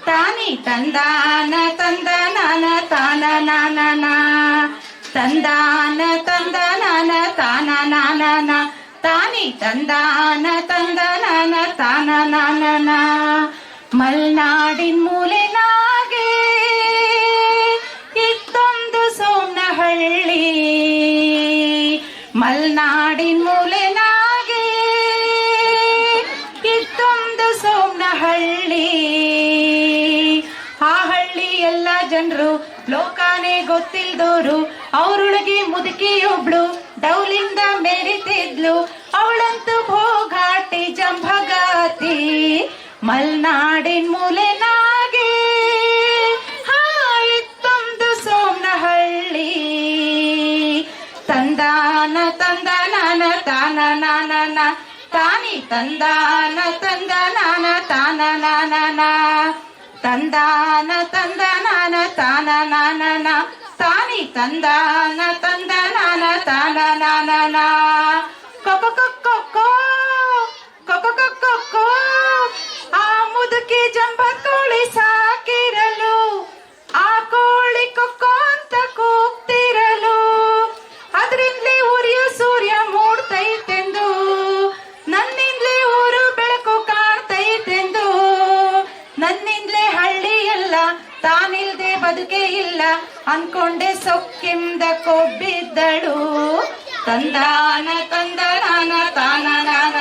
ತಾನಿ ತಂದಾನ ತಂದನಾನ ತಾನ ನಾನ ತಂದಾನ ತಂದನಾನ ತಾನ ನಾನ ತಾನಿ ತಂದಾನ ತಂದನಾನ ತಾನ ನಾನ ಮಲ್ನಾಡಿನ ಮೂಲೆನಾಗೆ ಇತ್ತೊಂದು ಸೋಮನಹಳ್ಳಿ ಮಲ್ನಾಡಿನ ಮೂಲೆನಾಗೆ ಇತ್ತೊಂದು ಸೋಮನಹಳ್ಳಿ ಆ ಹಳ್ಳಿ ಎಲ್ಲ ಜನರು ಲೋಕಾನೇ ಗೊತ್ತಿಲ್ದೋರು ಅವರೊಳಗೆ ಮುದುಕಿಯೊಬ್ಳು ಡೌಲಿಂದ ಮೆರಿತಿದ್ಲು ಅವಳಂತೂ ಭೋಗಾಟಿ ಜಂಭಗಾತಿ ಮಲ್ನಾಡಿನ ಮೂಲೆನಾಗೆ ಇತ್ತೊಂದು ಸೋಮನಹಳ್ಳಿ ತಂದಾನ ತಂದನಾನ ತಾನ ನಾನ ತಾನಿ ತಂದಾನ ತಂದನಾನ ತಾನ ನಾನ ತಂದಾನ ತಂದನಾನ ತಾನ ನಾನ ತಾನಿ ತಂದಾನ ತಂದನಾನ ತಾನ ನಾನ ಕೊಕ್ಕ ಕೊಕ್ಕೋ ಕೊಕ್ಕ ಕೊಕ್ಕೋ ಆ ಮುದುಕಿ ಜಂಬ ಕೋಳಿ ಸಾಕಿರಲು ಆ ಕೋಳಿ ಕೊಕ್ಕೋ ಅಂತ ಕೂಗ್ತಿರಲು ಅದ್ರಿಂದಲೇ ಉರಿಯೋ ಸೂರ್ಯ ಮೂಡ್ತೈತೆಂದು ನನ್ನಿಂದಲೇ ಊರು ಬೆಳಕು ಕಾಣ್ತೈತೆಂದು ನನ್ನಿಂದಲೇ ಹಳ್ಳಿ ಎಲ್ಲ ತಾನಿಲ್ದೆ ಬದುಕೆ ಇಲ್ಲ ಅನ್ಕೊಂಡೆ ಸೊಕ್ಕಿಂದ ಕೊಬ್ಬಿದ್ದಳು ತಂದಾನ ತಂದನಾನ ತಾನ ನಾನ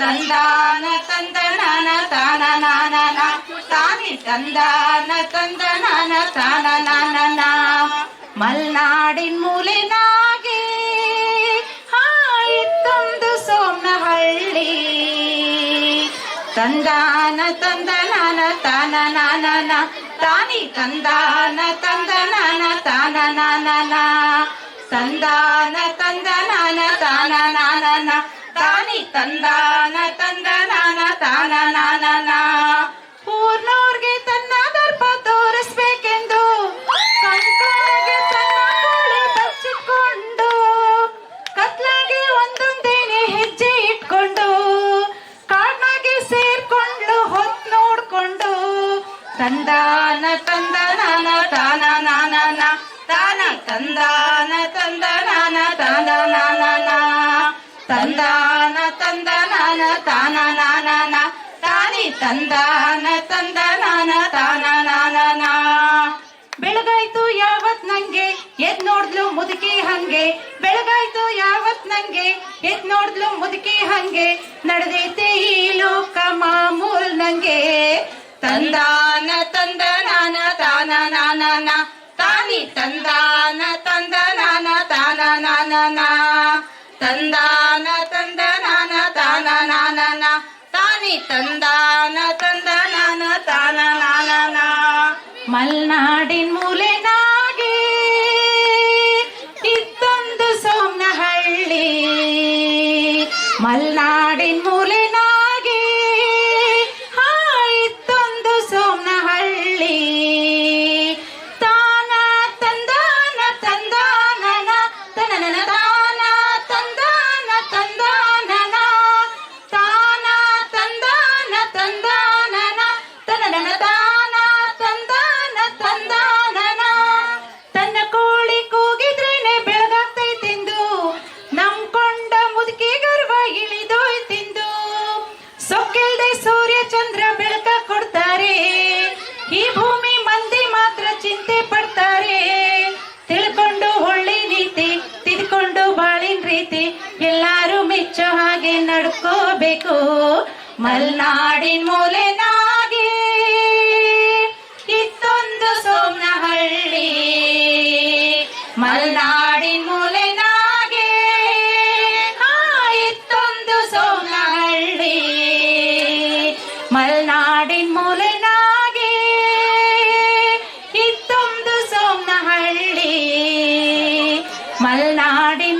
ತಂದಾನ ತಂದನಾನ ತಾನ ನಾನ ತಾನಿ ತಂದಾನ ತಂದನಾನ ತಾನ ನಾನ ಮಲ್ನಾಡಿನ ಮೂಲೆನಾಗೆ ಇತ್ತೊಂದು ಸೋಮನಹಳ್ಳಿ ತಂದಾನ ತಂದನಾನ ತಾನ ನಾನ ತಾನಿ ತಂದಾನ ತಂದನಾನ ತಾನ ನಾನ ತಂದಾನ ತಂದನಾನ ತಾನ ನಾನ ತಾನಿ ತಂದಾನ ತಂದನಾನ ತಾನ ನಾನ ಊರ್ನೋರ್ಗೆ ತನ್ನ ದರ್ಪ ತೋರಿಸ್ಬೇಕೆಂದು ಕಂಕಳಿಗೆ ತನ್ನ ಕೋಳಿ ಬಚ್ಚಿಕೊಂಡು ಕತ್ಲಾಗೆ ಒಂದೊಂದೇನೆ ಹೆಜ್ಜೆ ಇಟ್ಕೊಂಡು ಕಾಡ್ನಾಗೆ ಸೇರ್ಕೊಂಡ್ಲು ಹೊತ್ ನೋಡ್ಕೊಂಡು ತಂದಾನ ತಂದನಾನ ತಾನ ನಾನ ತಾನ ತಂದಾನ ತಂದನಾನ ತಾನ ನಾನ ತಂದಾನ ತಂದನಾನ ತಾನ ನಾನ ತಾನಿ ತಂದಾನ ತಂದನಾನ ತಾನ ನಾನ ಬೆಳಗಾಯ್ತು ಯಾವತ್ ನಂಗೆ ಎದ್ ನೋಡ್ದ್ಲು ಮುದುಕಿ ಹಂಗೆ ಬೆಳಗಾಯ್ತು ಯಾವತ್ ನಂಗೆ ಎದ್ ನೋಡ್ದ್ಲು ಮುದುಕಿ ಹಂಗೆ ನಡೆದೈತೆ ಈ ಲೋಕ ಮಾಮೂಲ್ ನಂಗೆ ತಂದಾನ ತಂದನಾನ ತಾನ ನಾನ ತಾನಿ ತಂದಾನ ತಂದನಾನ ತಾನ ನಾನ ತಂದಾನ ತಂದನಾನ ತಾನ ನಾನ ತಾನಿ ತಂದಾನ ತಂದನಾನ ತಾನ ನಾನ ಮಲ್ನಾಡಿನ ಮೂಲೆನಾಗೆ ಇತ್ತೊಂದು ಸೋಮನಹಳ್ಳಿ ಮಲ್ನಾಡಿನ ಮೂಲೆನಾಗೆ ಇತ್ತೊಂದು ಸೋಮನಹಳ್ಳಿ ತಾನ ತಂದಾನ ತಂದಾನ ತನನ ತಾನ ತಂದಾನ ತಂದಾನ ತಾನ ತಂದಾನ ತಂದಾನ ತನನ ತಾನ ತಂದಾನ ತಂದಾನ ತನ್ನ ಕೋಳಿ ಕೂಗಿದ್ರೇನೆ ಬೆಳಗಾಗ್ತೈತೆಂದು ನಂಬ್ಕೊಂಡ ಮುದುಕಿ ಗರ್ವ ಇಳಿದೋಯ್ತೆಂದು ಸೊಕ್ಕಿಲ್ದೆ ಸೂರ್ಯ ಚಂದ್ರ ಬೆಳಕ ಕೊಡ್ತಾರೆ ಈ ಭೂಮಿ ಮಂದಿ ಮಾತ್ರ ಚಿಂತೆ ಪಡ್ತಾರೆ ತಿಳ್ಕೊಂಡು ಹೊಳ್ಳಿ ನೀತಿ ತಿದ್ಕೊಂಡು ಬಾಳಿನ ರೀತಿ ಎಲ್ಲಾರು ಮೆಚ್ಚೋ ಹಾಗೆ ನಡ್ಕೋಬೇಕು ಮಲ್ನಾಡಿನ ಮೂಲೆನಾಗೆ ಇತ್ತೊಂದು ಸೋಮನಹಳ್ಳಿ ಮಲ್ನಾಡಿನ ಮೂಲೆನಾಗೆ ಇತ್ತೊಂದು ಸೋಮನಹಳ್ಳಿ ಮಲ್ನಾಡಿನ ಮೂಲೆನಾಗೆ ಇತ್ತೊಂದು ಸೋಮನಹಳ್ಳಿ ಮಲ್ನಾಡಿ